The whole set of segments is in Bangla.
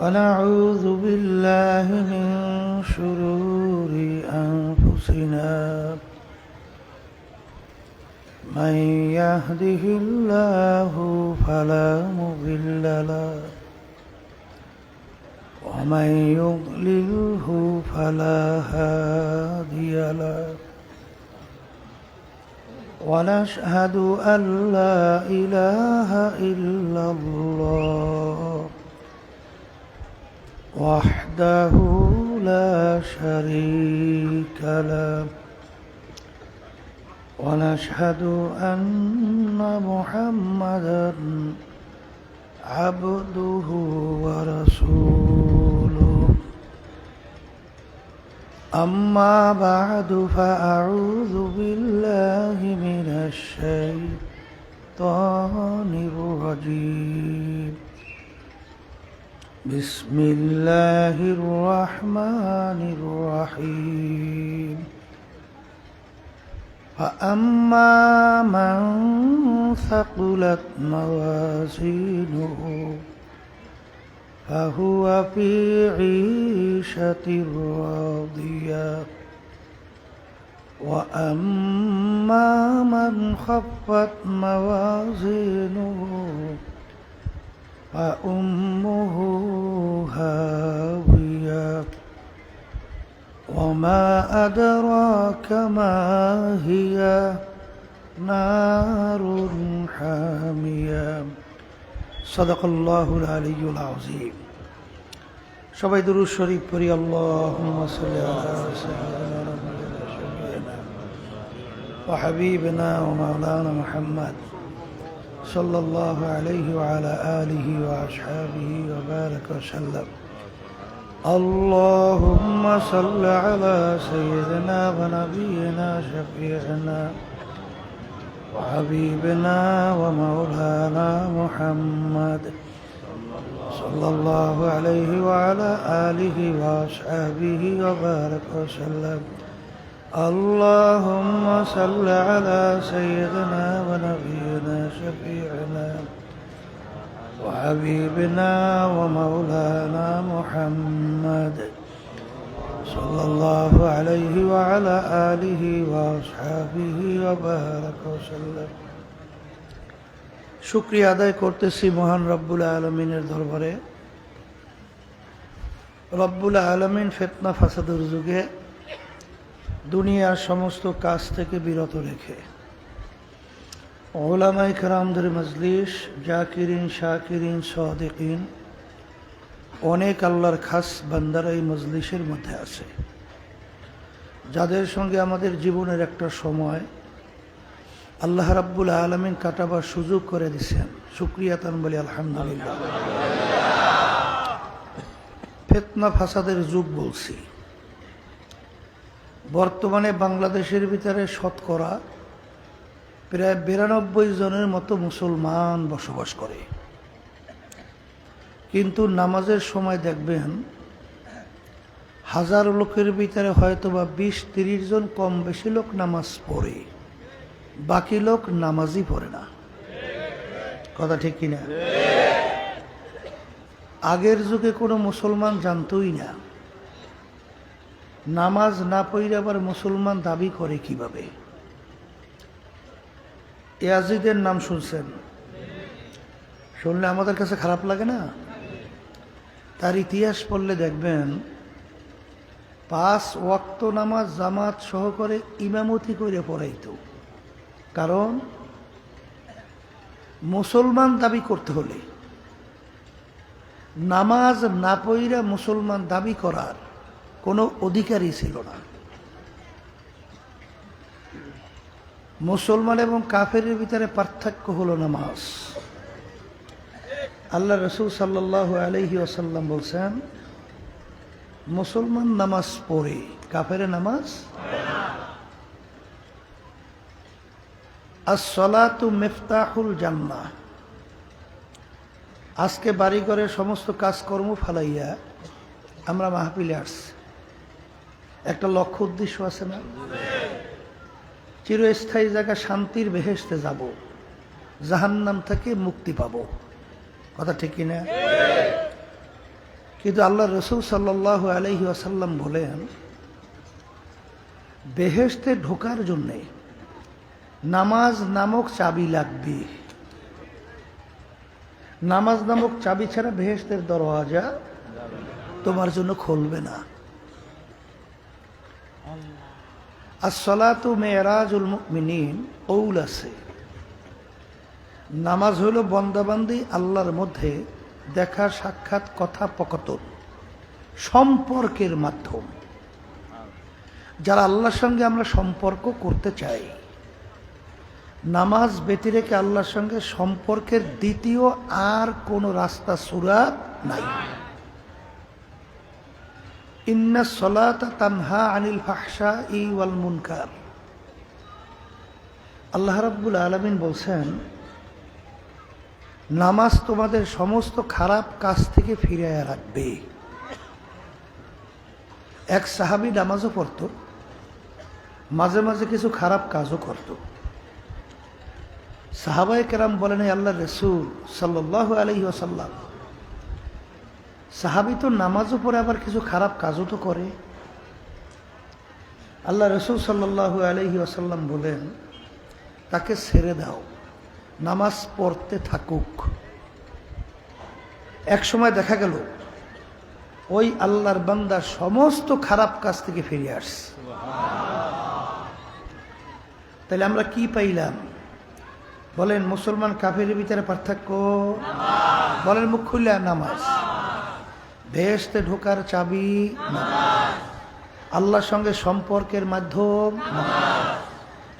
ونعوذ بالله من شرور أنفسنا من يهده الله فلا مضل له ومن يضلله فلا هادي له ونشهد أن لا إله إلا الله وحده لا شريك له ونشهد أن محمدا عبده ورسوله أما بعد فأعوذ بالله من الشيطان الرجيم بسم الله الرحمن الرحيم فأما من ثقلت موازينه فهو في عيشة راضية وأما من خفت موازينه فأمه هاوية وما أدراك ما هي نار حامية صدق الله العلي العظيم সবাই দুরূদ শরীফ পড়ি আল্লাহুম্মা সাল্লি আলা সাইয়্যিদিনা ওয়া হাবিবিনা ওয়া মাওলানা মুহাম্মদ সাল্লাল্লাহু আলাইহি ওয়া আলা আলিহি ওয়া আসহাবিহি ওয়া বারাকা ওয়া সাল্লাম اللهم صل على سيدنا ونبينا شفيعنا وحبيبنا ومولانا محمد صلى الله عليه وعلى آله وأصحابه وبارك وسلم اللهم صل على سيدنا ونبينا شفيعنا وحبيبنا ومولانا محمد صلى الله عليه وعلى آله وأصحابه وبارك وسلم শুকরিয়া আদায় করতেছি মহান রব্বুল আলামিনের দরবারে। রব্বুল আলামিন ফিতনা ফাসাদের যুগে দুনিয়ার সমস্ত কাজ থেকে বিরত রেখে উলামায়ে কেরামদের মজলিস, জাকিরিন, শাকিরিন, সাদিকিন, অনেক আল্লাহর খাস বান্দারা এই মজলিসের মধ্যে আছে, যাদের সঙ্গে আমাদের জীবনের একটা সময় আল্লাহ রাব্বুল আলামিন কাটাবার সুযোগ করে দিয়েছেন। শুকরিয়া তান বলি আলহামদুলিল্লাহ। ফিতনা ফাসাদের যুগ বলছি। বর্তমানে বাংলাদেশের ভিতরে শতকরা প্রায় 92 জনের মতো মুসলমান বসবাস করে, কিন্তু নামাজের সময় দেখবেন হাজার লোকের ভিতরে হয়তো বা 20-30 জন কম বেশি লোক নামাজ পড়ে, বাকি লোক নামাজই পড়ে না। কথা ঠিক কিনা? আগের যুগে কোনো মুসলমান জানতই না, নামাজ না পড়ে আবার মুসলমান দাবি করে কিভাবে। ইয়াজিদের নাম শুনছেন? শুনলে আমাদের কাছে খারাপ লাগে না? তার ইতিহাস পড়লে দেখবেন 5 ওয়াক্ত নামাজ জামাত সহকারে ইমামতি করে পড়াইতো। কারণ মুসলমান দাবি করতে হলে নামাজ না পড়া মুসলমান দাবি করার কোনো অধিকারই ছিল না। মুসলমান এবং কাফেরের ভিতরে পার্থক্য হলো নামাজ। আল্লাহ রাসূল সাল্লাল্লাহু আলাইহি ওয়াসাল্লাম বলছেন, মুসলমান নামাজ পড়ে, কাফেরে নামাজ পড়ে না। আসসালাতু মিফতাহুল জান্নাহ। আজকে বাড়িঘরের সমস্ত কাজকর্ম ফালাইয়া আমরা মাহফিলে আসছি, একটা লক্ষ্য উদ্দেশ্য আছে না? চিরস্থায়ী জায়গা শান্তির বেহেশতে যাব, জাহান্নাম থেকে মুক্তি পাব। কথা ঠিক কিনা? কিন্তু আল্লাহ রসুল সাল্লাল্লাহু আলাইহি ওয়াসাল্লাম বলেন, বেহেশতে ঢোকার জন্যে নামাজ নামক চাবি লাগবে। নামাজ নামক চাবি ছাড়া বেহেশতের দরওয়াজা তোমার জন্য খুলবে না। as-salatu mi'rajul mu'minin কৌল আছে, নামাজ হইল বন্দাবান্দি আল্লাহর মধ্যে দেখা সাক্ষাৎ কথোপকথন সম্পর্কের মাধ্যম। যারা আল্লাহর সঙ্গে আমরা সম্পর্ক করতে চাই, নামাজ ব্যতি রেখে আল্লাহর সঙ্গে সম্পর্কের দ্বিতীয় আর কোনো রাস্তা সুরাত নাই। ইন্না সলাতা তানহা আনিল ফাহশাই ওয়াল মুনকার। আল্লাহ রাব্বুল আলামিন বলছেন, নামাজ তোমাদের সমস্ত খারাপ কাজ থেকে ফিরিয়ে রাখবে। এক সাহাবী নামাজও পড়ত, মাঝে মাঝে কিছু খারাপ কাজও করত। সাহাবায়ে কেরাম বলেন, আল্লাহর রাসূল সাল্লাল্লাহু আলাইহি ওয়াসাল্লাম, সাহাবী তো নামাজও পড়ে আবার কিছু খারাপ কাজও তো করে। আল্লাহ রাসূল সাল্লাল্লাহু আলাইহি ওয়াসাল্লাম বলেন, তাকে ছেড়ে দাও, নামাজ পড়তে থাকুক। এক সময় দেখা গেল ওই আল্লাহর বান্দা সমস্ত খারাপ কাজ থেকে ফিরে আসছে। তাহলে আমরা কি পাইলাম বলেন? মুসলমান কাফেরের ভিতরে পার্থক্য বলেন, মুখ খুললে নামাজ। বেহেশতে ঢোকার চাবি নামাজ, আল্লাহর সঙ্গে সম্পর্কের মাধ্যম নামাজ,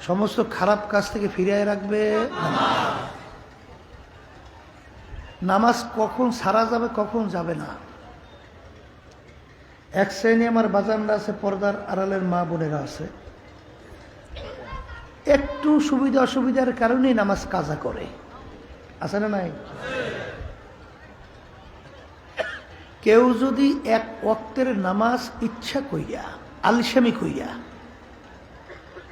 সমস্ত খারাপ কাজ থেকে ফিরিয়ে রাখবে নামাজ। নামাজ কখন সারা যাবে কখন যাবে না। এক শ্রেণী আমার বাজানরা আছে, পর্দার আড়ালের মা বোনেরা আছে, একটু সুবিধা অসুবিধার কারণেই নামাজ কাজা করে, আছে না নাই? কেউ যদি এক ওয়াক্তের নামাজ ইচ্ছা কইরা আলসেমি কইরা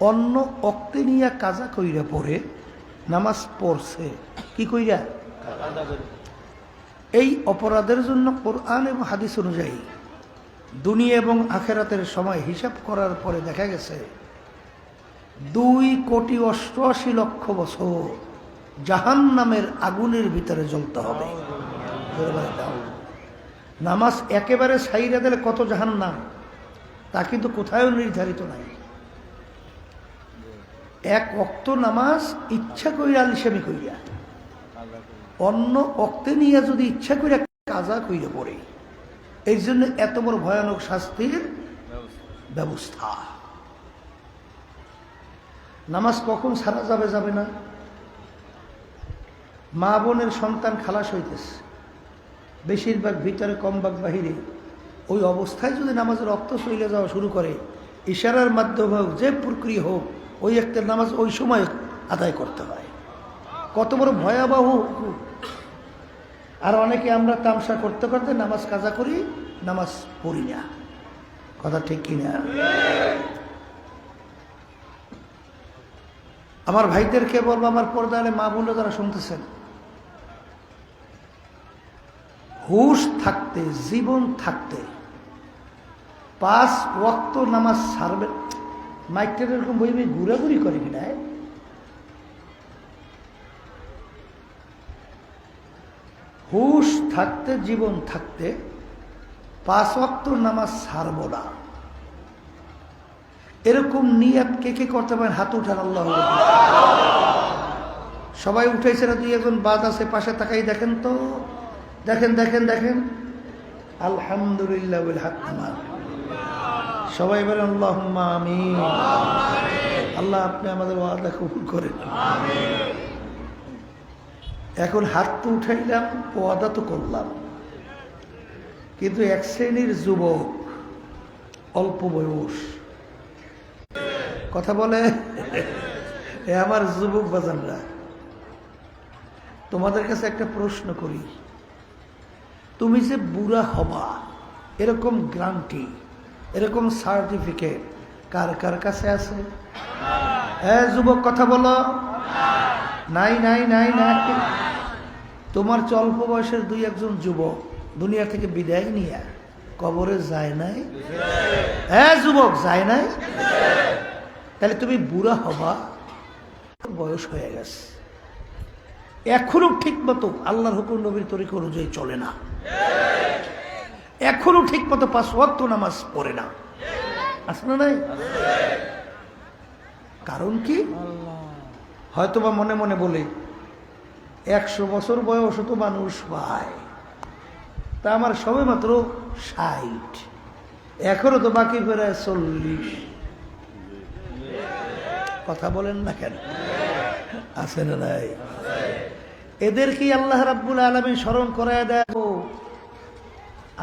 অন্য ওয়াক্তে নিয়ে কাজা কইরা পড়ে নামাজ পড়ছে, কি কইরা? এই অপরাধের জন্য কোরআন এবং হাদিস অনুযায়ী দুনিয়া এবং আখেরাতের সময় হিসাব করার পরে দেখা গেছে 2,88,00,000 বছর জাহান্নামের আগুনের ভিতরে জ্বলতে হবে। নামাজ একেবারে ছাইরা দিলে কত জাহান্নাম তা কিন্তু কোথাও নির্ধারিত নাই। এক ওয়াক্ত নামাজ ইচ্ছা কইরা আলসেমি কইরা অন্য ওয়াক্তে নিয়ে যদি ইচ্ছা কইরা কাজা কইরা পড়ে, এই জন্য এত বড় ভয়ানক শাস্তির ব্যবস্থা। নামাজ কখন সারা যাবে যাবে না। মা বোনের সন্তান খালাস হইতেছে, বেশিরভাগ ভিতরে কম ভাগ বাহিরে, ওই অবস্থায় যদি নামাজের রক্ত চলে যাওয়া শুরু করে, ইশারার মাধ্যমে হোক যে প্রক্রিয়া হোক, ওই একটা নামাজ ওই সময় আদায় করতে হয়। কত বড় ভয়াবহ। আর অনেকে আমরা তামসা করতে করতে নামাজ কাজা করি, নামাজ পড়ি না। কথা ঠিক কিনা? আমার ভাইদেরকে বলবো, আমার পর্দালে মা বোনরা যারা শুনতেছেন, হুশ থাকতে, জীবন থাকতে 5 ওয়াক্ত নামাজ ছাড়বে। মাইকটা এরকম বইবে ঘুরাঘুরি করে কিনা? হুশ থাকতে, জীবন থাকতে 5 ওয়াক্ত নামাজ ছাড়ব না, এরকম নিয়ত কে কে করতে পারেন? হাত উঠান। আল্লাহ। সবাই উঠেছে না? 2-1 বাদ আছে, পাশে তাকাই দেখেন তো, দেখেন দেখেন দেখেন। আলহামদুলিল্লাহ। সবাই বলেন আল্লাহুম্মা আমিন। আল্লাহ আপনি আমাদের ওয়াদা কবুল করেন। এখন হাত তো উঠাইলাম, ওয়াদা তো করলাম, কিন্তু এক শ্রেণীর যুবক, অল্প বয়স, কথা বলে, আমার যুবক বাজানরা, তোমাদের কাছে একটা প্রশ্ন করি, তুমি যে বুড়া হবা এরকম গ্যারান্টি, এরকম সার্টিফিকেট কার কার কাছে আছে? হ্যাঁ যুবক, কথা বলো। নাই নাই নাই নাই। তোমার অল্প বয়সের 2-1 জন যুবক দুনিয়া থেকে বিদায় নিয়ে কবরে যায় নাই? হ্যাঁ যুবক, যায় নাই? তাহলে তুমি বুড়া হবা, বয়স হয়ে গেছে, এখনো ঠিক মতো আল্লাহর হুকুম নবীর তরিকা অনুযায়ী চলে না, এখনো ঠিক মতো 5 ওয়াক্ত নামাজ পড়ে না, আছে না নাই? কারণ কি? হয়তোবা মনে মনে বলে 100 বছর বয়স তো মানুষ পায়, তা আমার সবে মাত্র 60, এখনো তো বাকি ফেরে 40। কথা বলেন না কেন? আছে না নাই? এদেরকে আল্লাহ রাব্বুল আলামিন স্মরণ করায় দেখো,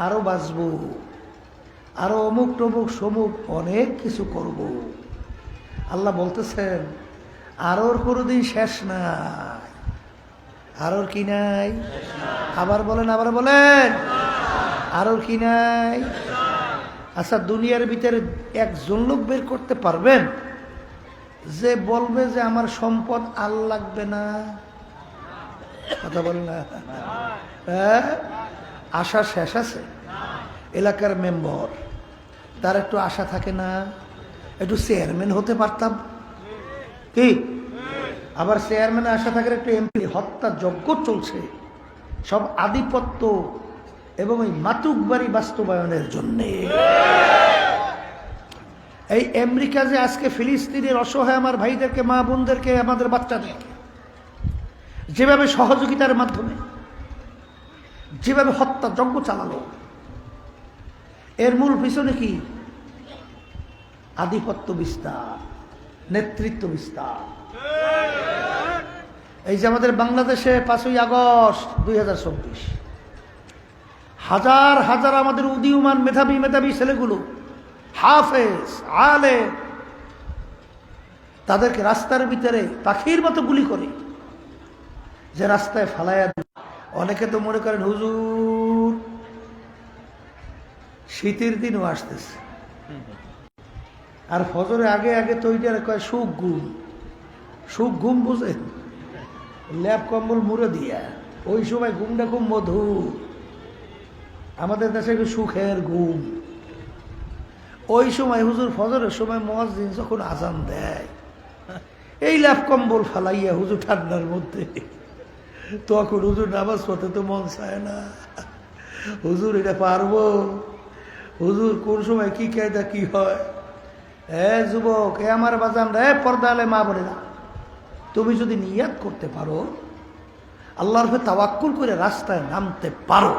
আরো বাঁচবো, আরো অমুক টমুক সমুক অনেক কিছু করব। আল্লাহ বলতেছেন আরোর কোনোদিন শেষ নাই। আরোর কি নাই? আবার বলেন, আবার বলেন, আরোর কি নাই? আচ্ছা, দুনিয়ার ভিতরে একজন লোক বের করতে পারবেন যে বলবে যে আমার সম্পদ আর লাগবে না? কথা বলেন না। হ্যাঁ, আশা শেষ আছে? এলাকার মেম্বার, তার একটু আশা থাকে না, একটু চেয়ারম্যান হতে পারতাম কি? আবার চেয়ারম্যানে আশা থাকে, একটু এমপি। হত্যা যজ্ঞ চলছে সব আধিপত্য এবং ওই মাতুকবাড়ি বাস্তবায়নের জন্যে। এই আমেরিকা যে আজকে ফিলিস্তিনের অসহায় আমার ভাইদেরকে, মা বোনদেরকে, আমাদের বাচ্চাদেরকে যেভাবে সহযোগিতার মাধ্যমে যেভাবে হত্যা যজ্ঞ চালালো, এর মূল পিছনে কি? আধিপত্য বিস্তার, নেতৃত্ব বিস্তার। এই যে আমাদের বাংলাদেশে 5ই আগস্ট 2024, হাজার হাজার আমাদের উদীয়মান মেধাবী মেধাবী ছেলেগুলো, হাফেজ আলে, তাদেরকে রাস্তার ভিতরে পাখির মতো গুলি করে যে রাস্তায় ফালাইয়া। অনেকে তো মনে করেন হুজুর শীতের দিনও আসতেছে, আর ফজরে আগে আগে তৈরি কয় সুখ ঘুম। সুখ ঘুম বুঝেন? ল্যাপ কম্বল মুড়ে দিয়া, ওই সময় ঘুমটা খুব মধুর। আমাদের দেশে সুখের ঘুম। ওই সময় হুজুর ফজরের সময় মুয়াজ্জিন যখন আজান দেয়, এই ল্যাপ কম্বল ফালাইয়া হুজুর ঠান্ডার মধ্যে, তখন হুজুর নামাজ পড়তে তো মন চায় না। হুজুর এটা পারবো? হুজুর কোন সময় কি কায়দা কি হয়? যুবক, আমার বাজান রে, পর্দালে মা বলে না, তুমি যদি নিয়াত করতে পারো, আল্লাহর উপর তাওয়াক্কুল করে রাস্তায় নামতে পারো,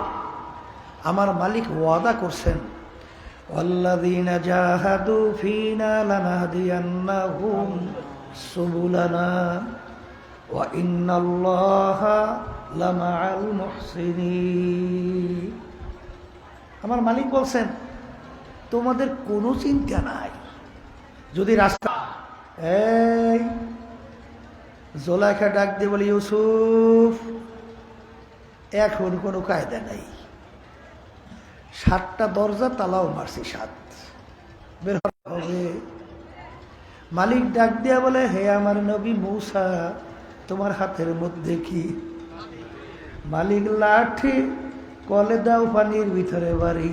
আমার মালিক ওয়াদা করছেন, ওয়াল্লাযীনা জাহাদু ফীনা লানাহদিয়ান্নাহুম সুবুলানা ওয়া ইন্নাল্লাহা লামাআল মুহসিনিন। আমার মালিক বলছেন তোমাদের কোনো চিন্তা নাই, যদি রাস্তা। এই জোলাইখা ডাক দিয়ে বলি, ইউসুফ এখন কোনো কায়দা নাই, 7টা দরজা তালাও মারছি, 7 বের হবে। মালিক ডাক দিয়া বলে, হে আমার নবী মূসা, তোমার হাতের মধ্যে কি? মালিক লাঠি, কলে দাও পানির ভিতরে বাড়ি।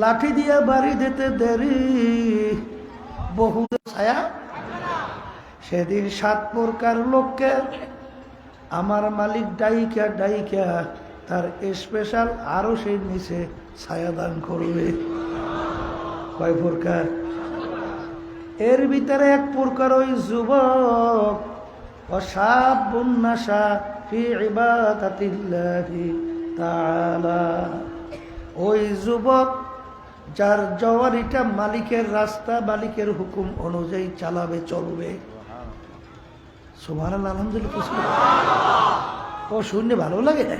লাঠি দিয়া বাড়ি দিতে দেরি, বহু ছায়া। সেদিন 7 প্রকার লোককে আমার মালিক ডাইকা ডাইকা তার স্পেশাল আরো সেই নিচে ছায়া দান করবে। কয় প্রকার? এর ভিতরে 1 প্রকার ওই যুবক, ওয়াশাবুন নাশা ফি ইবাদাতিল্লাহি তাআলা, ওই যুবক যার জওয়ারিটা মালিকের রাস্তা, মালিকের হুকুম অনুযায়ী চালাবে, চলবে। সুবহানাল্লাহ, আলহামদুলিল্লাহ। ও শুনলে ভালো লাগে না?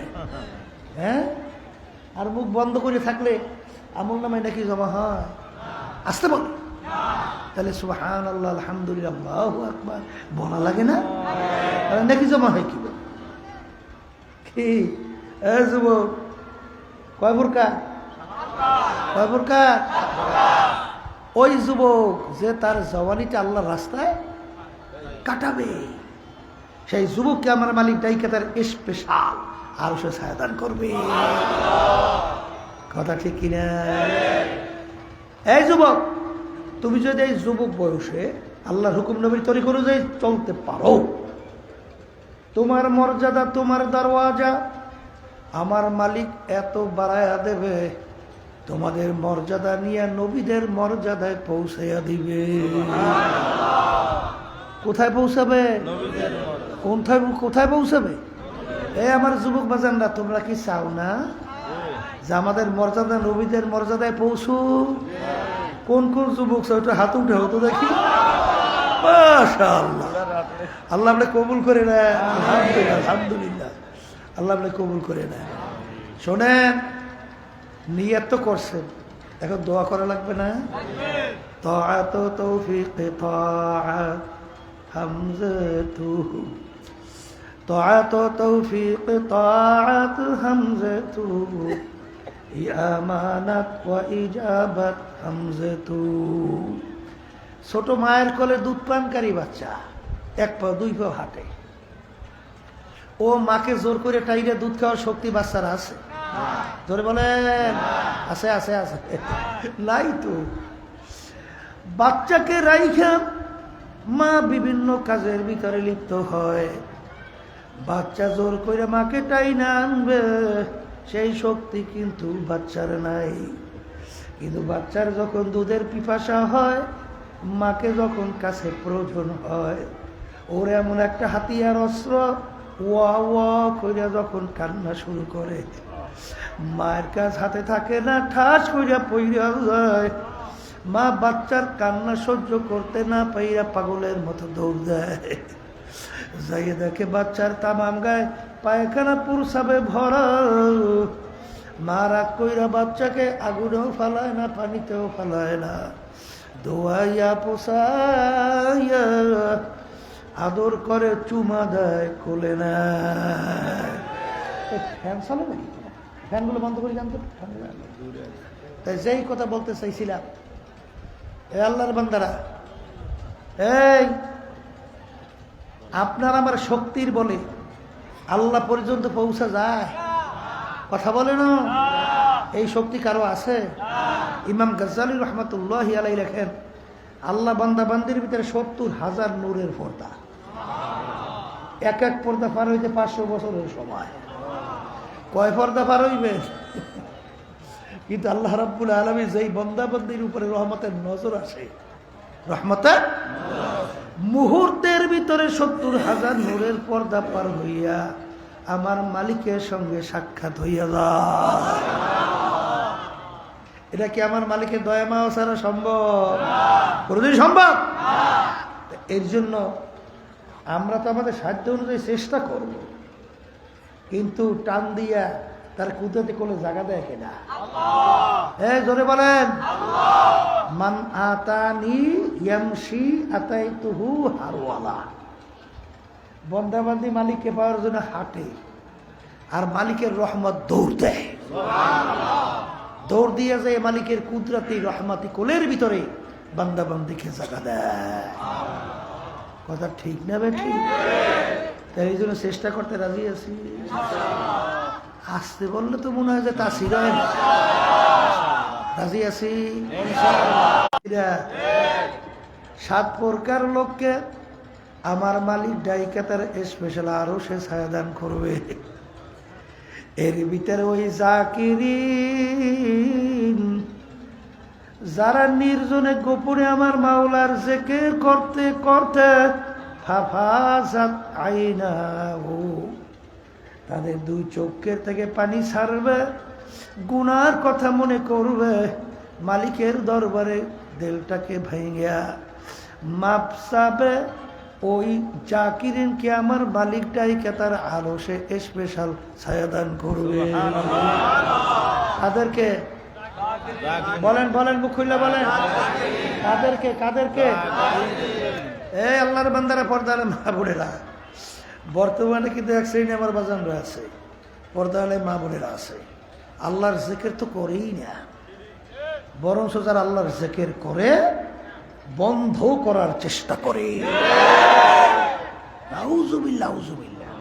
হ্যাঁ, আর মুখ বন্ধ করে থাকলে আমল নামায় নাকি জমা হয়? আসতে বল, তাহলে সুবহানাল্লাহ, আলহামদুলিল্লাহ, আল্লাহু আকবার বলা লাগে না? নাকি জমা হয় কি? কি যুবক, কয় প্রকার? কয় প্রকার? ওই যুবক যে তার জওয়ানিটা আল্লাহর রাস্তায় কাটাবে, সেই যুবককে আমার মালিক ডাইকা তার স্পেশাল আরো সে ছায়াদান করবে। কথা ঠিক কিনা? এই যুবক, তুমি যদি এই যুবক বয়সে আল্লাহর হুকুম নবীর তরিকা অনুযায়ী চলতে পারো, তোমার মর্যাদা, তোমার দরওয়াজা আমার মালিক এত বাড়ায়া দেবে, তোমাদের মর্যাদা নিয়ে নবীদের মর্যাদায় পৌঁছাইয়া দিবে। কোথায় পৌঁছাবে? কোথায় পৌঁছাবে? এই আমার যুবক বাজানরা, তোমরা কি চাও না যে আমাদের মর্যাদা নবীদের মর্যাদায় পৌঁছু? কোন কোন যুবক চাও? একটু হাত উঠে হতো দেখি। মাশাআল্লাহ, আল্লাহ আপনি কবুল করে নেয়। আলহামদুলিল্লাহ, আলহামদুলিল্লাহ, আল্লাহ আপনি কবুল করে নেয়। শোনেন, নিয়ত তো করছেন, এখন দোয়া করা লাগবে না? তাআত তৌফিক তাআত হামজাতুহু, তাআত তৌফিক তাআত হামজাতুহু, ইয়ামানাত ওয়া ইজাবাত হামজাতুহু। ছোট মায়ের কোলে দুধ পানকারী বাচ্চা, এক পা দুই পা হাঁটে, ও মাকে জোর করে টাইরে দুধ খাওয়ার শক্তি বাচ্চারা আছে? জোরে বলেন, আছে? আছে আছে নাই তো। বাচ্চাকে রাইখা মা বিভিন্ন কাজের ভিতরে লিপ্ত হয়, বাচ্চা জোর করে মাকে টাইনা আনবে, সেই শক্তি কিন্তু বাচ্চার নাই। কিন্তু বাচ্চার যখন দুধের পিপাসা হয়, মাকে যখন কাছে প্রয়োজন হয়, ওর এমন একটা হাতিয়ার অস্ত্র, ওয়া ওয়া কইরা যখন কান্না শুরু করে, মায়ের কাজ হাতে থাকে না, ঠাস কইরা পইরা যায়। মা বাচ্চার কান্না সহ্য করতে না পাইরা পাগলের মতো দৌড় দেয়, যাইয়ে দেখে বাচ্চার তামাম গায়ে পায়খানা পুরসাবে ভরা। মা রাগ কইরা বাচ্চাকে আগুনেও ফালায় না, পানিতেও ফালায় না, দোয়াইয়া পোষাইয়া আদর করে চুমা দেয়, কোলে না। ফ্যান চালো নাকি? ফ্যানগুলো বন্ধ করে জানতো। তাই যেই কথা বলতে চাইছিলাম, এ আল্লাহর বান্দারা, এই আপনার আমার শক্তির বলে আল্লাহ পর্যন্ত পৌঁছা যায়? কথা বলে না? এই শক্তি কারো আছে? ইমাম গাজ্জালী রহমাতুল্লাহি আলাইহি লেখেন, আল্লাহ বান্দা বান্দির ভিতরে ৭০,০০০ নূরের পর্দা, এক এক পর্দা পার হইতে ৫০০ বছরের সময়। কয় পর্দা পার হইবে? কিন্তু আল্লাহ রাব্বুল আলামিন যেই বান্দা বান্দির উপরে রহমতের নজর আসে, রহমতের মুহূর্তের ভিতরে ৭০,০০০ নূরের পর্দা পার হইয়া আমার মালিকের সঙ্গে সাক্ষাৎ হইয়া যায়। এটা কি আমার মালিকের দয়া মায়া ছাড়া সম্ভব? কোনদিন সম্ভব? এর জন্য আমরা তো আমাদের সাধ্য অনুযায়ী চেষ্টা করব, কিন্তু টান দিয়া তার কুদরতে কোনো জায়গা দেয় কিনা? হ্যাঁ, জোরে বলেন। মান আতানি ইয়ামশি আতাইতুহু হারওয়ালা। বন্দাবান্দি মালিককে পাওয়ার জন্য হাঁটে, আর মালিকের রহমত দৌড় দেয়। দৌড় দিয়ে যায় মালিকের কুদরতি রহমতি কোলের ভিতরে বান্দাবান্দিকে জায়গা দেয়। কথা ঠিক না বে? ঠিক। তাই এই জন্য চেষ্টা করতে রাজি আছি। আসতে বললে তো মনে হয় যে তাসির হয় না। রাজি আছি। ৭ প্রকার লোককে আমার মালিক ডাইকা তার স্পেশাল আরো সে ছায়াদান করবে। এর ভিতরে ওই জাকিরিন, যারা নির্জনে গোপনে আমার মাওলার জিকির করতে করতে ফাফাজাত আইনাহু, তাদের 2 চোখের থেকে পানি ছাড়বে, গুনার কথা মনে করবে, মালিকের দরবারে দিলটাকে ভাঙিয়া মাপ চাবে। ওই জাকিরিনকে আমার মালিকটাইকে তার আলো সে স্পেশাল ছায়াদান করবে। কাদেরকে বলেন? বলেন, মুখ খুললে বলেন। কাদেরকে? কাদেরকে? এই আল্লাহর বান্দারা, পর্দার মা বোনেরা, বর্তমানে কিন্তু এক শ্রেণী আমার বাজানরা আছে, পর্দালে মা বোনেরা আছে, আল্লাহর জিকির তো করেই না, বরং যারা আল্লাহর জিকির করে বন্ধ করার চেষ্টা করে। নাউজুবিল্লাহ, নাউজুবিল্লাহ।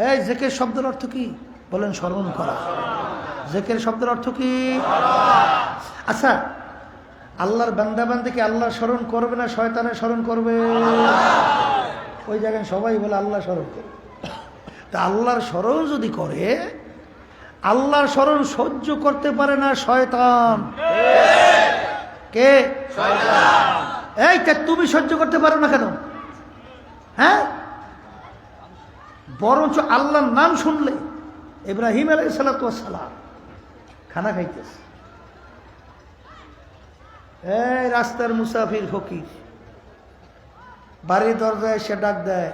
এই জিকির শব্দের অর্থ কি বলেন? স্মরণ করা। জিকির শব্দের অর্থ কি? আচ্ছা, আল্লাহর বান্দা বান্দাকে আল্লাহ স্মরণ করবে না শয়তানের স্মরণ করবে? ওই জায়গায় সবাই বলে আল্লাহ স্মরণ করবে। তা আল্লাহর স্মরণ যদি করে, আল্লাহর স্মরণ সহ্য করতে পারে না শয়তান। কে? শয়তান। এই তা তুমি সহ্য করতে পারো না কেন? হ্যাঁ, বরঞ্চ আল্লাহর নাম শুনলে, ইব্রাহিম আলাইহিস সালাম খানা খাইতেছে, এই রাস্তার মুসাফির ফকির বাড়ির দরজায় এসে ডাক দেয়,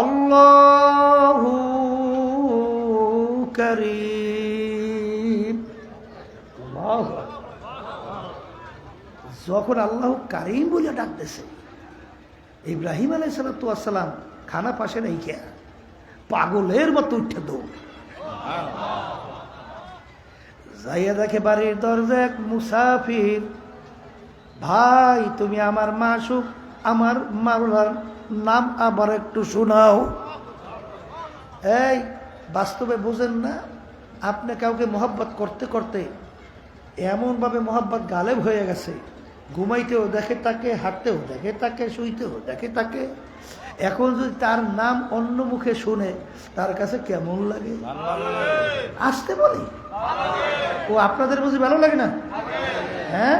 আল্লাহু কারীম। যখন আল্লাহ কারীম বলে ডাক দিছে, ইব্রাহিম আলাইহিস সালাম খানা পাশে রেখে পাগলের মতো উঠে দৌড় যাইয়া দেখে বাড়ির দরজা এক মুসাফির। ভাই, তুমি আমার মাসুক, আমার মাওলার নাম আবার একটু শোনাও। এই বাস্তবে বুঝেন না, আপনি কাউকে মহব্বত করতে করতে এমনভাবে মহব্বত গালেব হয়ে গেছে, ঘুমাইতেও দেখে তাকে, হাঁটতেও দেখে তাকে, শুইতেও দেখে তাকে। এখন যদি তার নাম অন্য মুখে শুনে, তার কাছে কেমন লাগে? আসতে বলি ও আপনাদের বুঝি ভালো লাগে না? হ্যাঁ,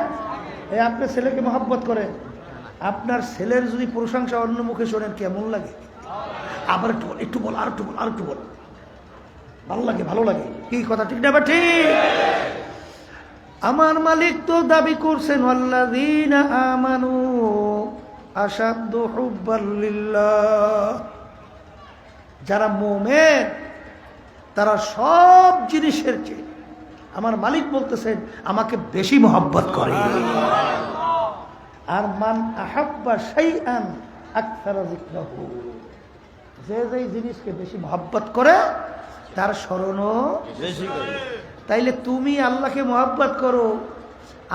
এই আপনার ছেলেকে মহব্বত করে, আপনার ছেলের যদি প্রশংসা অন্য মুখে শোনেন কেমন লাগে? আবার একটু বল, একটু বল, আর একটু বল, আর একটু বল। ভালো লাগে, ভালো লাগে। কি কথা ঠিক না? বা ঠিক। আমার মালিক তো দাবি করছেন, ওয়াল্লাযীনা আমানু আশাদ্দু হুব্বান লিল্লাহ। যারা মুমিন তারা সব জিনিসের চেয়ে, আমার মালিক বলতেছেন, আমাকে বেশি মহব্বত করে। আর মান আহাব্বা শাইআন আকসারা যিকরাহু, যে যে জিনিসকে বেশি মহব্বত করে তার স্মরণও বেশি করে। তাইলে তুমি আল্লাহকে মহব্বত করো,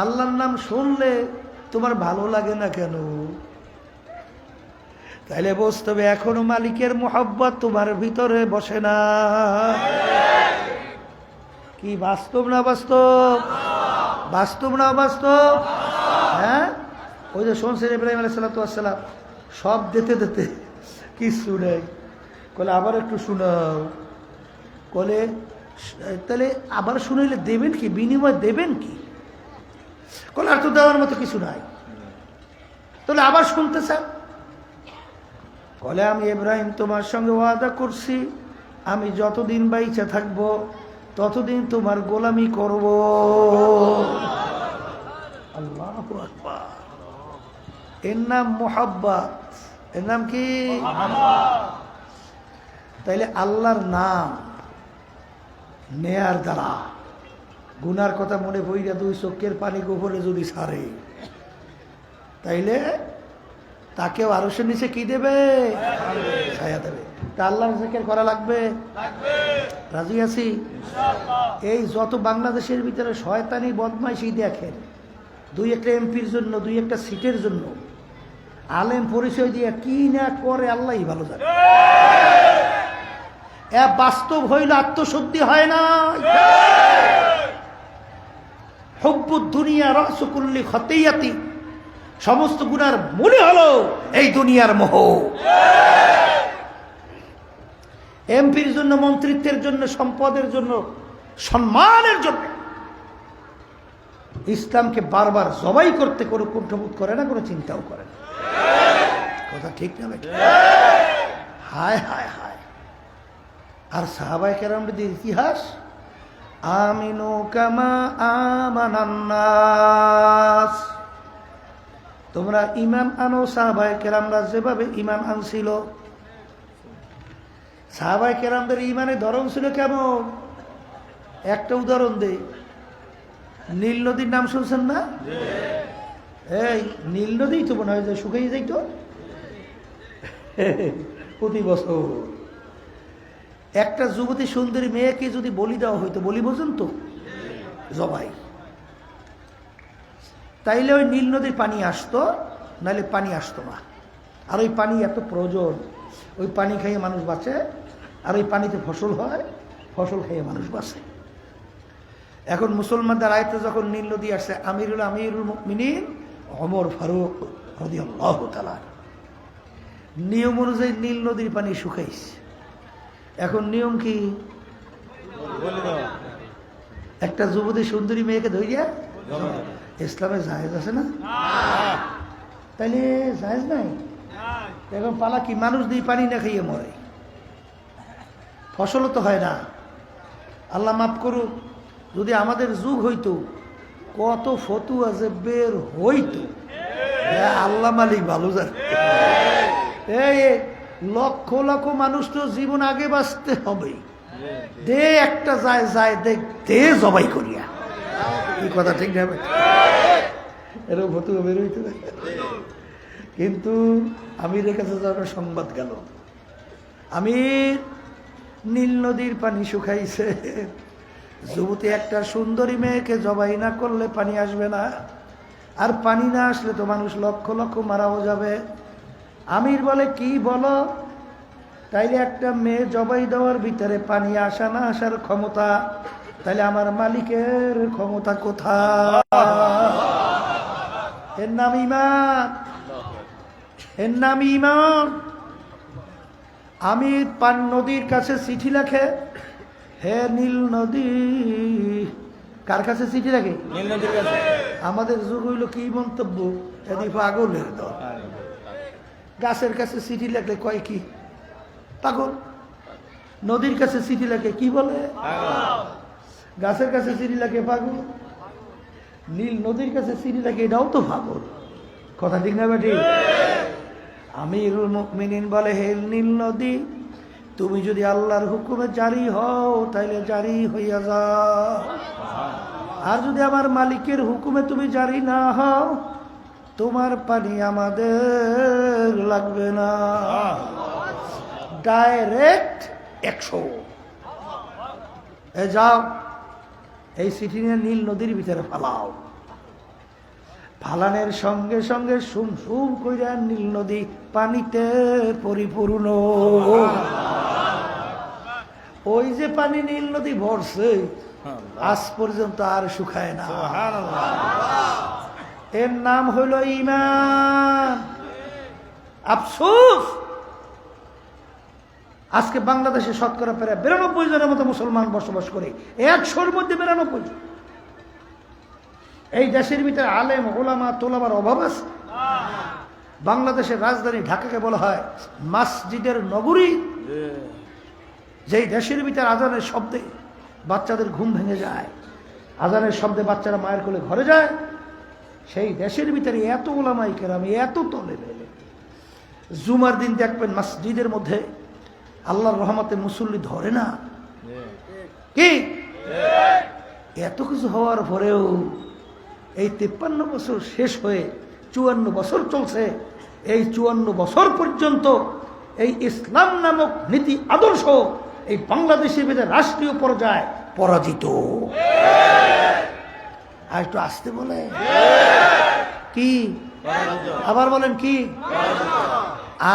আল্লাহর নাম শুনলে তোমার ভালো লাগে না কেন? তাইলে বুঝতে হবে এখনো মালিকের মহব্বত তোমার ভিতরে বসে না। কি বাস্তব না বাস্তব? বাস্তব না বাস্তব? হ্যাঁ, ওই যে শুনছেন ইব্রাহিম আলাইহিস সালাম সব দিতে দিতে কিছু নেই, বলে আবার একটু শোনাও। বলে তাহলে আবার শুনাইলে দেবেন কি? বিনিময় দেবেন কি? বলে আর তো দেওয়ার মতো কিছু নাই। তাহলে আবার শুনতে চান? বলে আমি ইব্রাহিম তোমার সঙ্গে ওয়াদা করছি, আমি যতদিন বাইচা থাকবো ততদিন তোমার গোলামি করব। আল্লাহু আকবার। এর নাম মুহাব্বত। এর নাম কি? তাইলে আল্লাহর নাম নেয়ার দ্বারা গুনার কথা মনে পড়িয়া দুই চোখের পানি গোপরে যদি ছাড়ে, তাইলে তাকেও আরশের নিচে কি দেবে? ছায়া দেবে। তা আল্লাহর জিকির করা লাগবে। রাজি আছি? এই যত বাংলাদেশের ভিতরে শয়তানি বদমাইশি দেখেন, দুই একটা এমপির জন্য, দুই একটা সিটের জন্য আলেম পরিচয় দিয়ে কি না করে আল্লাহই ভালো জানে। বাস্তব হইল আত্মশুদ্ধি হয় না। হুব্বুদ দুনিয়া রাসু কুল্লি খতিয়াতি, সমস্ত গুনার মূলে হলো এই দুনিয়ার মোহ। এমপির জন্য, মন্ত্রিত্বের জন্য, সম্পদের জন্য, সম্মানের জন্য ইসলামকে বারবার জবাই করতে কোনো কুণ্ঠবোধ করে না, কোনো চিন্তাও করে না। কথা ঠিক না বেটা? হায় হায় হায়। আর সাহাবায়ে কেরামদের ইতিহাস, আমিনু কামা আমানান নাস, তোমরা ঈমান আনো সাহাবায়ে কেরামরা যেভাবে ঈমান আনছিল। সাহাবায়ে কেরামদের ঈমানের ধরন ছিল কেমন? একটা উদাহরণ দেই। নীল নদীর নাম শুনছেন না? এই নীল নদী তো মনে হয় যে শুকিয়ে যাইতো প্রতি বছর। একটা যুবতী সুন্দরী মেয়েকে যদি বলি দেওয়া হইতো, বলি বোঝেন তো, জবাই, তাইলে ওই নীল নদীর পানি আসতো, নাহলে পানি আসতো না। আর ওই পানি এত প্রয়োজন, ওই পানি খাইয়ে মানুষ বাঁচে আর ওই পানিতে ফসল হয়, ফসল খেয়ে মানুষ বাঁচে। এখন মুসলমানদের আয়ত্তে যখন নীল নদী আসছে, আমিরুল মুমিনিন ওমর ফারুক রাদিয়াল্লাহু তাআলা নিয়ম অনুযায়ী নীল নদীর পানি শুকাইছে। এখন নিয়ম কি? একটা যুবতী সুন্দরী মেয়েকে ধরিয়া ইসলামে জায়েজ আছে না? তাইলে জায়েজ নাই। এখন পালা কি? মানুষ দিয়ে পানি না খাইয়ে মরে, ফসলও তো হয় না। আল্লাহ মাফ করুক, যদি আমাদের যুগ হইতো কত ফতুয়া যে বের হইতো, আল্লাহ মালিক ভালো জানে। এই লক্ষ লক্ষ মানুষ তো জীবন আগে বাঁচতে হবে, দে একটা যায় যায় দেখ দে জবাই করিয়া, এই কথা ঠিক না? এরকম ফতুয়া বের হইতো। কিন্তু আমিরের কাছে যাওয়ার সংবাদ গেল, আমির নীল নদীর পানি শুকাইছে, যুবতী একটা সুন্দরী মেয়েকে জবাই না করলে পানি আসবে না, আর পানি না আসলে তো মানুষ লক্ষ লক্ষ মারাও যাবে। আমির বলে কি বলো? তাইলে একটা মেয়ে জবাই দেওয়ার ভিতরে পানি আসা না আসার ক্ষমতা, তাইলে আমার মালিকের ক্ষমতা কোথায়? এর নাম ঈমান, এর নাম ঈমান। আমির পান নদীর কাছে চিঠি লেখে, হে নীল নদী। কার কাছে চিঠি লেখে? নীল নদীর কাছে। আমাদের যুগ হইল কি মন্তব্য, এদি পাগলের দল। গাছের কাছে চিঠি লেখলে কয় কি? পাগল। নদীর কাছে চিঠি লেখে কি বলে? গাছের কাছে চিঠি লেখে পাগল। নীল নদীর কাছে চিঠি লেখে এটাও তো পাগল। কথা ঠিক না বেটি? আমিরুল মুমিনিন বলে, হে নীল নদী, তুমি যদি আল্লাহর হুকুমে জারি হও তাইলে জারি হইয়া যাও, আর যদি আমার মালিকের হুকুমে তুমি জারি না হও, তোমার পানি আমাদের লাগবে না। ডাইরেক্ট 100। যাও এই চিঠি নিয়ে নীল নদীর ভিতরে ফালাও। ফালানের সঙ্গে সঙ্গে সুম সুম কইরা নীল নদী পানিতে পরিপূর্ণ। ওই যে পানি নীল নদী ভরছে আজ পর্যন্ত আর শুকায় না। এর নাম হইল ঈমান। আফসোস, আজকে বাংলাদেশে শতকরা প্রায় 92 জনের মতো মুসলমান বসবাস করে, 100-র মধ্যে 92 জন। এই দেশের ভিতরে আলেম ওলামা তোলাবার অভাব আছে? বাংলাদেশের রাজধানী ঢাকাকে বলা হয় মসজিদের নগরী। যেই দেশের ভিতরে আজানের শব্দে বাচ্চাদের ঘুম ভেঙে যায়, আজানের শব্দে বাচ্চারা মায়ের কোলে ঘরে যায়, সেই দেশের ভিতরে এত ওলামায়ে কেরাম, এত তলে বেলে। জুমার দিন দেখবেন মসজিদের মধ্যে আল্লাহর রহমতে মুসল্লি ধরে না। কি এত কিছু হওয়ার পরেও এই 53 বছর শেষ হয়ে 54 বছর চলছে, এই 54 বছর পর্যন্ত এই ইসলাম নামক নীতি আদর্শ এই বাংলাদেশের ভিতরে রাষ্ট্রীয় পর্যায়ে পরাজিত। আর একটু আসতে বলে কি? আবার বলেন কি?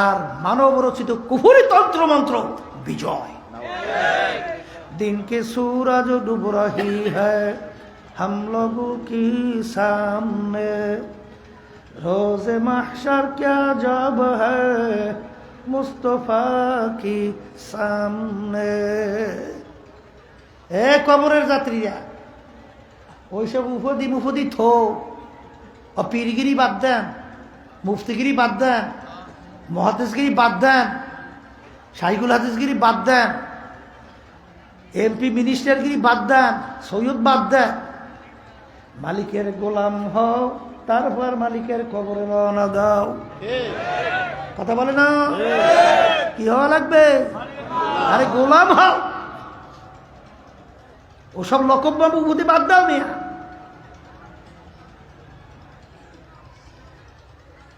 আর মানব রচিত কুফরি তন্ত্র মন্ত্র বিজয়। दिन के सूरज डूब रही है हम लोगों की सामने, रोज महशर क्या जब है मुस्तफा की सामने। এ কবরের যাত্রীরা, ওইসব উফদি মুফদি থো, পীরগিরি বাদ দেন, মুফতিগিরি বাদ দেন, মুহাদ্দিসগিরি বাদ দেন, শাইখুল হাদিসগিরি বাদ দেন, এমপি মিনিস্টারগিরি বাদ দেন, সৈয়দ বাদ দেন। মালিকের গোলাম হও, তারপর মালিকের কবরে রওনা দাও। কথা বলে না? কি হওয়া লাগবে? আরে গোলাম হও। ওসব লকব বাবু বুদ্ধি বাদ দাও মিয়া।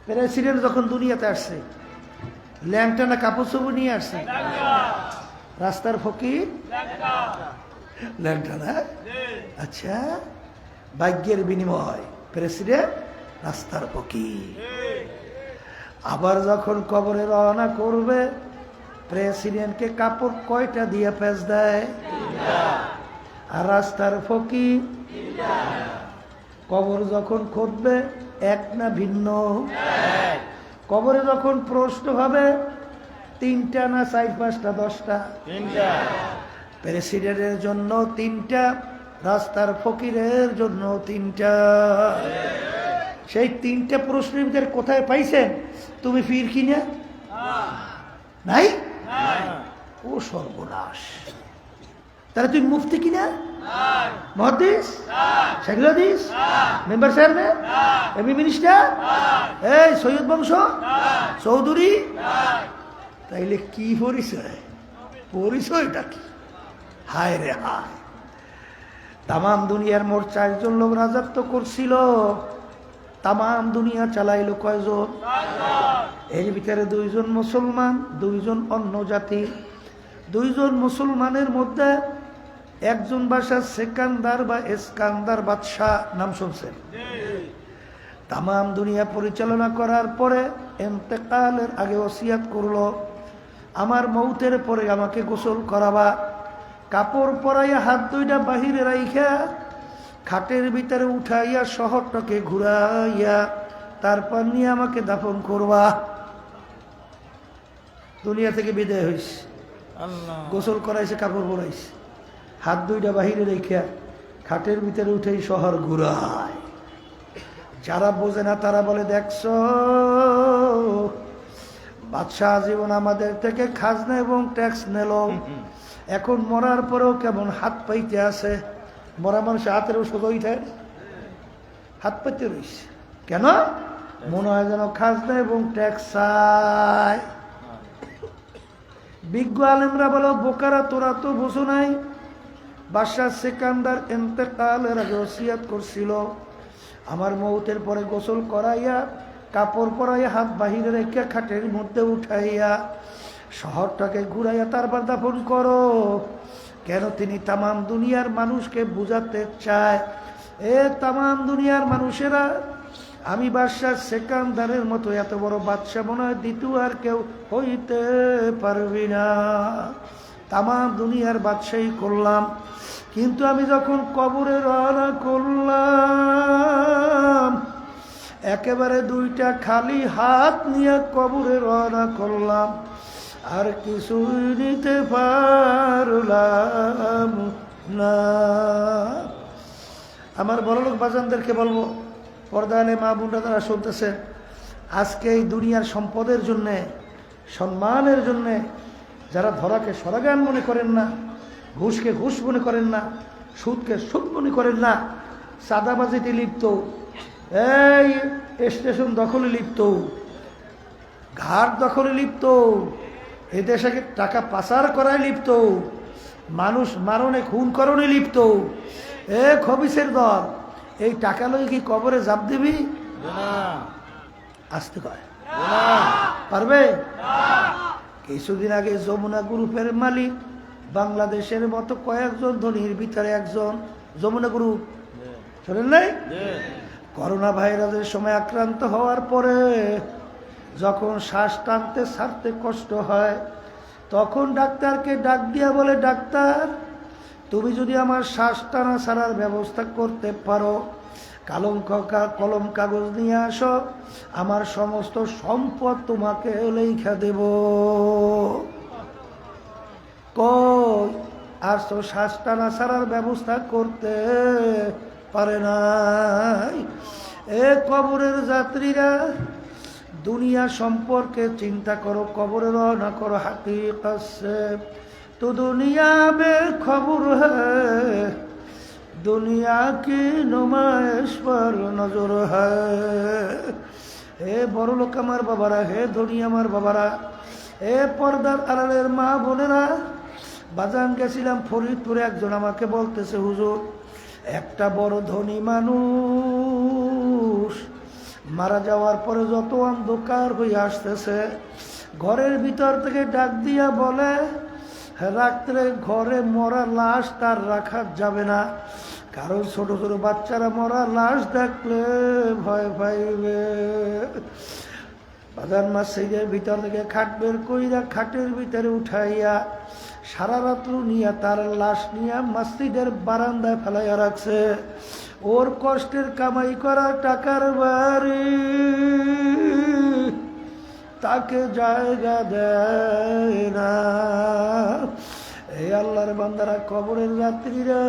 প্রেসিডেন্ট যখন দুনিয়াতে আসছে, ল্যাংটা না কাপড় চোপড় নিয়ে আসছে? রাস্তার ফকির ল্যাংটা না? আচ্ছা, ভাগ্যের বিনিময় প্রেসিডেন্ট রাস্তার ফকির। আবার যখন কবরে রওনা করবে, প্রেসিডেন্টকে কাপড় কয়টা দিয়ে পেঁচ দেয়? আর রাস্তার ফকির কবর যখন খুঁজবে এক না ভিন্ন? কবরে যখন প্রশ্ন হবে তিনটা না 4-5টা 10টা? প্রেসিডেন্টের জন্য 3টা, রাস্তার ফকিরের জন্য 3টা। সেই 3টা প্রশ্নের ভিতরে কোথায় পাইছেন? তুমি পীর কিনা নাই? ও সর্বনাশ! তাহলে তুমি মুফতি কিনা, মহাদিস, শাকিল হাদিস, মেম্বার চেয়ারম্যান, এমপি, মিনিস্টার, এই সৈয়দ বংশ, চৌধুরী, তাইলে কি পরিচয়? পরিচয়টা কি? হায় রে হায়! তামাম দুনিয়ার মোট 4 জন লোক রাজত্ব করছিল। তামাম দুনিয়া চালাইল কয়জন? এর ভিতরে 2 জন মুসলমান, 2 জন অন্য জাতি। 2 জন মুসলমানের মধ্যে একজন বাদশা সেকান্দার বা এসকান্দার বাদশাহ, নাম শুনছেন? তামাম দুনিয়া পরিচালনা করার পরে ইন্তেকালের আগে ওসিয়াত করলো, আমার মৌতের পরে আমাকে গোসল করাবা, কাপড় পরাইয়া হাত 2টা বাহিরে রাইখা খাটের ভিতরে উঠাইয়া শহরটাকে ঘুরাইয়া তারপর নিয়ে আমাকে দাফন করবা। দুনিয়া থেকে বিদায় হইস, গোসল করাইছে, কাপড় পরাইছে, হাত 2টা বাহিরে রেখা খাটের ভিতরে উঠেই শহর ঘুরায়। যারা বোঝে না তারা বলে, দেখছো বাদশাহ জীবন আমাদের থেকে খাজনা এবং ট্যাক্স নিল, এখন মরার পরেও কেমন হাত পাইতে আছে। মরা মানুষের হাতের ওষুধ ওইটায় হাত পাইতে রয়েছে কেন? মনে হয় যেন খাজনা এবং ট্যাক্স চায়। বিজ্ঞ আলেমরা বলো, বোকারা তোরা তো বোঝো নাই, বাদশাহ সেকান্দার ইন্তেকালের আগে ওসিয়াত করছিল, আমার মৌতের পরে গোসল করাইয়া কাপড় পরাইয়া হাত বাহিরে রেখে খাটের মধ্যে উঠাইয়া শহরটাকে ঘুরাইয়া তারপর দাফন করো। কেন? তিনি তামাম দুনিয়ার মানুষকে বুঝাতে চায়, এ তামাম দুনিয়ার মানুষেরা, আমি বাদশাহ সেকান্দারের মতো এত বড় বাদশাহ মনে হয় দ্বিতীয় আর কেউ হইতে পারবি না। তামাম দুনিয়ার বাদশাহী করলাম, কিন্তু আমি যখন কবরে রওনা করলাম একেবারে 2টা খালি হাত নিয়ে কবরে রওনা করলাম, আর কিছুই নিতে পারলাম না। আমার বড়লোক বাজানদেরকে বলবো, পর্দালে মা বোনরা তারা শুনতেছে, আজকে এই দুনিয়ার সম্পদের জন্যে, সম্মানের জন্যে যারা ধরাকে সরাগান মনে করেন না, ঘুষকে ঘুষ মনে করেন না, সুদকে সুদ মনে করেন না, চাঁদাবাজিতে লিপ্ত, এই স্টেশন দখলে লিপ্ত, ঘাট দখলে লিপ্ত, এই দেশে টাকা পাচার করায় লিপ্ত, মানুষ মারণে খুন করণে লিপ্ত, এ খবিসের দল, এই টাকা লই কি কবরে জাপ দিবি? আসতে কয় পারবে? কিছুদিন আগে যমুনা গ্রুপের মালিক, বাংলাদেশের মতো কয়েকজন ধনীর ভিতরে একজন, যমুনা গ্রুপ শোনেন নাই? করোনা ভাইরাসের সময় আক্রান্ত হওয়ার পরে যখন শ্বাস টানতে ছাড়তে কষ্ট হয়, তখন ডাক্তারকে ডাক দিয়া বলে, ডাক্তার তুমি যদি আমার শ্বাস টানা ছাড়ার ব্যবস্থা করতে পারো, কলম কাগজ নিয়ে আসো, আমার সমস্ত সম্পদ তোমাকে লেখা দেব। কই আর তো শ্বাস টানা ছাড়ার ব্যবস্থা করতে পারে নাই। এ কবরের যাত্রীরা, দুনিয়া সম্পর্কে চিন্তা করো, কবরে রওনা করো। হাকিকত সে তো দুনিয়া বে খবর হ্যায়, দুনিয়া কি নুমাইশ পর নজর হ্যায়। হে বড় লোক আমার বাবারা, হে ধনী আমার বাবারা, হে পর্দার আড়ালের মা বোনেরা, বাজান গেছিলাম ফরিদপুরে, একজন আমাকে বলতেছে, হুজুর একটা বড় ধনী মানুষ মারা যাওয়ার পরে যত অন্ধকার হয়ে আসতেছে, ঘরের ভিতর থেকে ডাক দিয়া বলে, রাত্রে ঘরে মরা লাশ তার রাখা যাবে না, কারণ ছোট ছোট বাচ্চারা মরা লাশ দেখলে ভয় পাইবে। বাজার মসজিদের ভিতর থেকে খাট বের কইরা খাটের ভিতরে উঠাইয়া সারা রাত্র নিয়ে তার লাশ নিয়ে মসজিদের বারান্দায় ফেলাইয়া রাখছে। ওর কষ্টের কামাই করা টাকার বাড়ি তাকে জায়গা দেয় না। এই আল্লাহর বান্দারা, কবরের যাত্রীরা,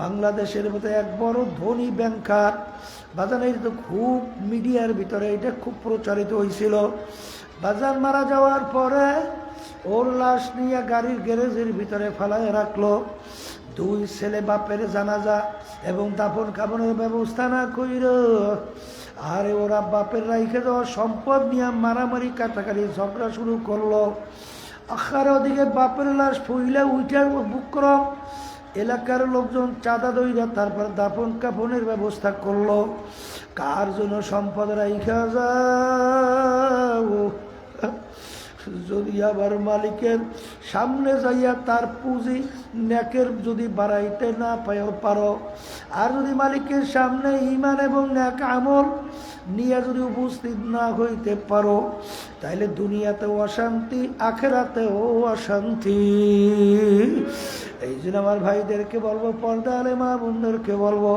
বাংলাদেশের মধ্যে এক বড় ধনী ব্যাংকার বাজান, এই তো খুব মিডিয়ার ভিতরে এটা খুব প্রচারিত হয়েছিল। বাজান মারা যাওয়ার পরে ওর লাশ নিয়ে গাড়ির গ্যারেজের ভিতরে ফেলায় রাখলো। দুই ছেলে বাপের জানাজা এবং দাফন কাফনের ব্যবস্থা না কইর, আর ওরা বাপের রাইখে দেওয়া সম্পদ নিয়ে মারামারি কাটাকাটি ঝগড়া শুরু করলো। আখার ওদিকে বাপের লাশ ফুইলা উঠে বুকরম এলাকার লোকজন চাঁদা দইরা তারপর দাফন কাফনের ব্যবস্থা করলো। কার জন্য সম্পদ রাইখা যাও, যদি আবার মালিকের সামনে যাইয়া তার পুঁজি নেকের যদি বাড়াইতে না পারো, আর যদি মালিকের সামনে ঈমান এবং নেক আমল নিয়ে যদি উপস্থিত না হইতে পারো, তাইলে দুনিয়াতেও অশান্তি, আখেরাতেও অশান্তি। এই জন্য আমার ভাইদেরকে বলবো, পর্দা আলে মা বোনদেরকে বলবো,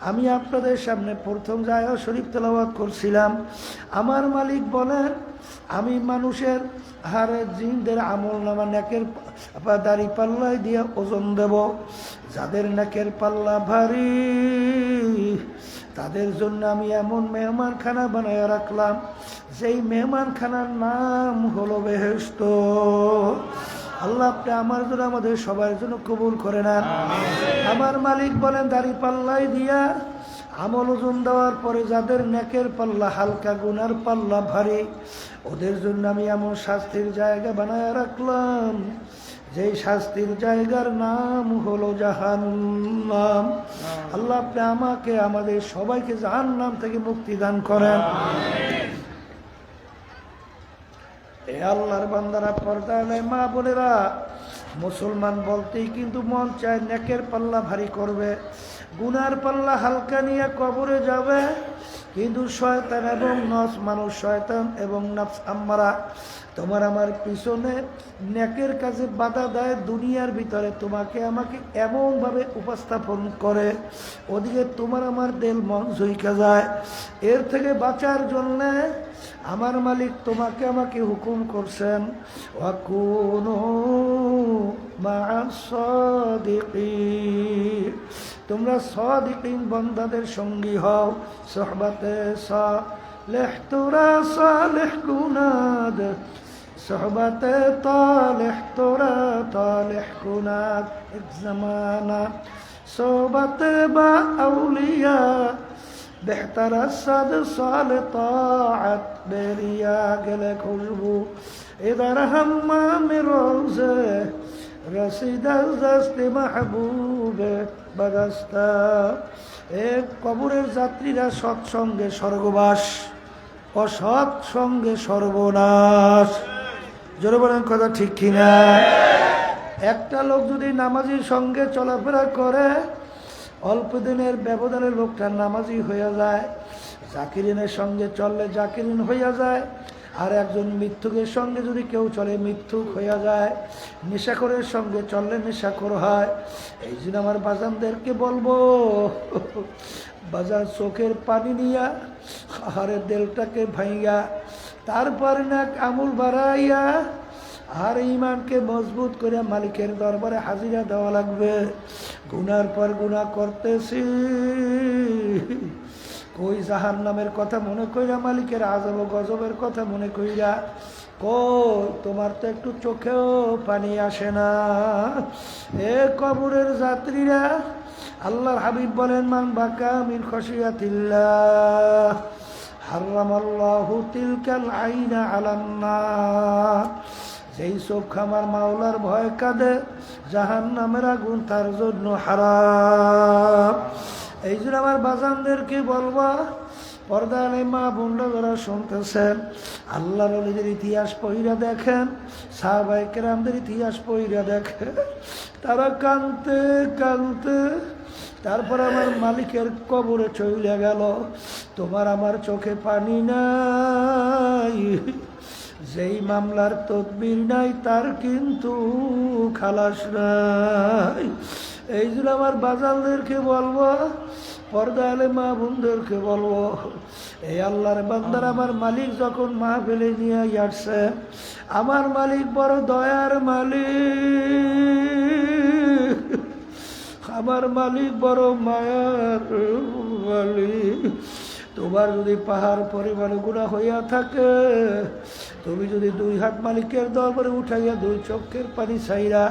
আমি আপনাদের সামনে প্রথম আয়াত শরীফ তেলাওয়াত করছিলাম। আমার মালিক বলেন, আমি মানুষের হারে জিনদের আমল নামা নেকের দাড়ি পাল্লায় দিয়ে ওজন দেব। যাদের নেকের পাল্লা ভারী তাদের জন্য আমি এমন মেহমানখানা বানায় রাখলাম, যেই মেহমানখানার নাম হলো বেহেশত। আল্লাহ আপনি আমার জন্য, আমাদের সবার জন্য কবুল করে নেন। আমার মালিক বলেন, দাড়ি পাল্লাই দিয়া আমল ওজন দেওয়ার পরে যাদের নেকের পাল্লা হালকা, গুনার পাল্লা ভারী, ওদের জন্য আমি এমন শাস্তির জায়গা বানায় রাখলাম, যেই শাস্তির জায়গার নাম হলো জাহান্নাম। আল্লাহ আপনি আমাকে, আমাদের সবাইকে জাহান্নাম থেকে মুক্তি দান করেন। এ আল্লাহর বান্দারা, পর্দা নাই মা বোনেরা, মুসলমান বলতেই কিন্তু মন চায় নেকের পাল্লা ভারী করবে, গুনার পাল্লা হালকা নিয়ে কবরে যাবে। কিন্তু শয়তান এবং নফস, মানুষ শয়তান এবং নফস আম্মারা তোমার আমার পিছনে নেকের কাছে বাধা দেয়। দুনিয়ার ভিতরে তোমাকে আমাকে এমনভাবে উপস্থাপন করে, ওদিকে তোমার আমার দিল মন ঝুঁকে যায়। এর থেকে বাঁচার জন্যে আমার মালিক তোমাকে আমাকে হুকুম করছেন, ওয়াকুনু মা'আস সাদিকিন, তোমরা সাদিকিন বান্দাদের সঙ্গী হও। সোহবতে সালেহ তোরা সালেহ কুনাদ, সোহবতে তালেহ তোরা তালেহ কুনাদ। এক জামানা সোহবতে বা আউলিয়া बेहतर सद साल ताअत बेरिया गले खुशबू इधर हम्माम रोज़े रसीद दस्त महबूब बदस्ता। एक কবরের যাত্রীরা সৎসঙ্গে স্বর্গবাস, অসৎ সঙ্গে সর্বনাশ। জোরে বলেন কথা ঠিক কিনা? একটা লোক যদি নামাজির সঙ্গে চলাফেরা করে, অল্প দিনের ব্যবধানে লোকটা নামাজি হইয়া যায়। জাকিরিনের সঙ্গে চললে জাকিরিন হইয়া যায়। আর একজন মিথ্যুকের সঙ্গে যদি কেউ চলে, মিথ্যুক হইয়া যায়। নেশাখোরের সঙ্গে চললে নেশাখোর হয়। এই জন্য আমার বাজানদেরকে বলবো, বাজার চোখের পানি নিয়া আহারের দেলটাকে ভাইয়া, তারপর না আমল বাড়াইয়া আর ইমানকে মজবুত করে মালিকের দরবারে হাজিরা দেওয়া লাগবে। গুনার পর গুনাহ করতেছি, কই জাহান্নামের কথা মনে কইরা, মালিকের আযাব ও গজবের কথা মনে কইরা, কই তোমার তো একটু চোখেও পানি আসে না। এ কবরের যাত্রীরা, আল্লাহর হাবিব বলেন, মান বাকা মিন খশিয়াতিল্লাহ হারামাল্লাহু তিলকাল আইনা আলান নার। যেই চোখ আমার মাওলার ভয় কাঁদে, জাহান্নামের আগুন তার জন্য হারাম। এই জন্য আমার বাজানদেরকে বলবা, পর্দা নেই মা বোনরা যারা শুনতেছেন, আল্লাহর ওলিদের ইতিহাস পড়িয়া দেখেন, সাহাবায়ে কেরামদের ইতিহাস পড়িয়া দেখেন। তারা কাঁদতে কাঁদতে তারপর আমার মালিকের কবরে চলে গেল। তোমার আমার চোখে পানি নাই, যেই মামলার তদবির নাই তার কিন্তু খালাস নাই। এই জন্য আমার বাজালদেরকে বলবো, পর্দা আলে মা বোনদেরকে বলবো, এই আল্লাহর বান্দার আমার মালিক যখন মাহফিলে নিয়ে আসছে, আমার মালিক বড় দয়ার মালিক, আমার মালিক বড় মায়ার মালিক। তোমার যদি পাহাড় পরিমাণ গুনাহ হইয়া থাকে, তুমি যদি 2 হাত মালিকের দরবারে উঠাইয়া 2 চোখের পানি ছাইরা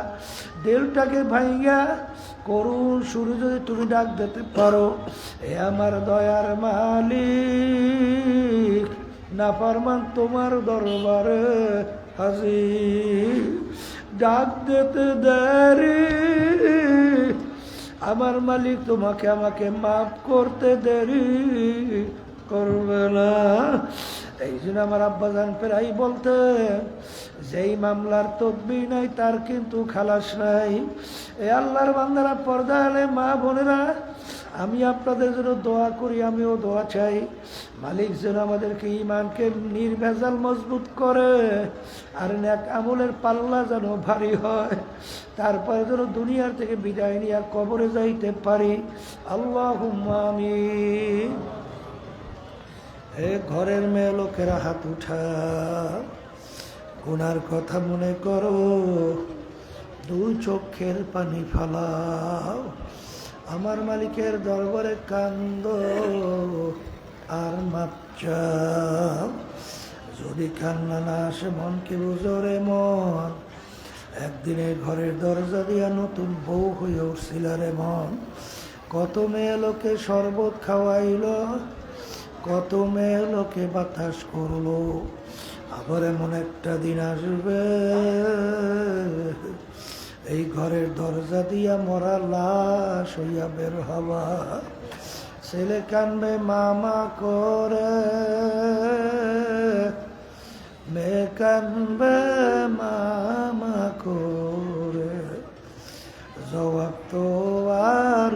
দিলটাকে ভাইয়া করুণ সুরে যদি তুমি ডাক দিতে পারো, এ আমার দয়ার মালিক, নাফরমান তোমার দরবারে হাজির। ডাক দিতে দেরি, আমার মালিক তোমাকে আমাকে মাফ করতে দেরি করবে না। এই জন্য আমার আব্বাজান প্রায় বলতেন, যেই মামলার তদবির নাই তার কিন্তু খালাস নাই। এ আল্লাহর বান্দারা, পর্দা আলে মা বোনেরা, আমি আপনাদের জন্য দোয়া করি, আমিও দোয়া চাই, মালিক যেন আমাদেরকে ঈমানকে নির্ভেজাল মজবুত করে, আর নেক আমলের পাল্লা যেন ভারী হয়, তারপরে যেন দুনিয়ার থেকে বিদায় নিয়ে কবরে যাইতে পারি। আল্লাহুম্মা আমিন। এ ঘরের মেয়ে লোকেরা হাত উঠা, গুনার কথা মনে করো, 2 চোখের পানি ফালাও, আমার মালিকের দরবারে কান্দ আর মাপ চাও। যদি কান্না না আসে মনকে বুঝো রে মন, একদিনে ঘরের দরজা দিয়া নতুন বউ হয়ে উঠছিল রে মন। কত মেয়ে লোকে শরবত খাওয়াইল, কত মেয়ে লোকে বাতাস করলো, আবার এমন একটা দিন আসবে এই ঘরের দরজা দিয়া মরা লাশ হইয়া বের হবা। ছেলে কানবে মামা করে, মেয়ে কানবে মামা করে, জবাব তো আর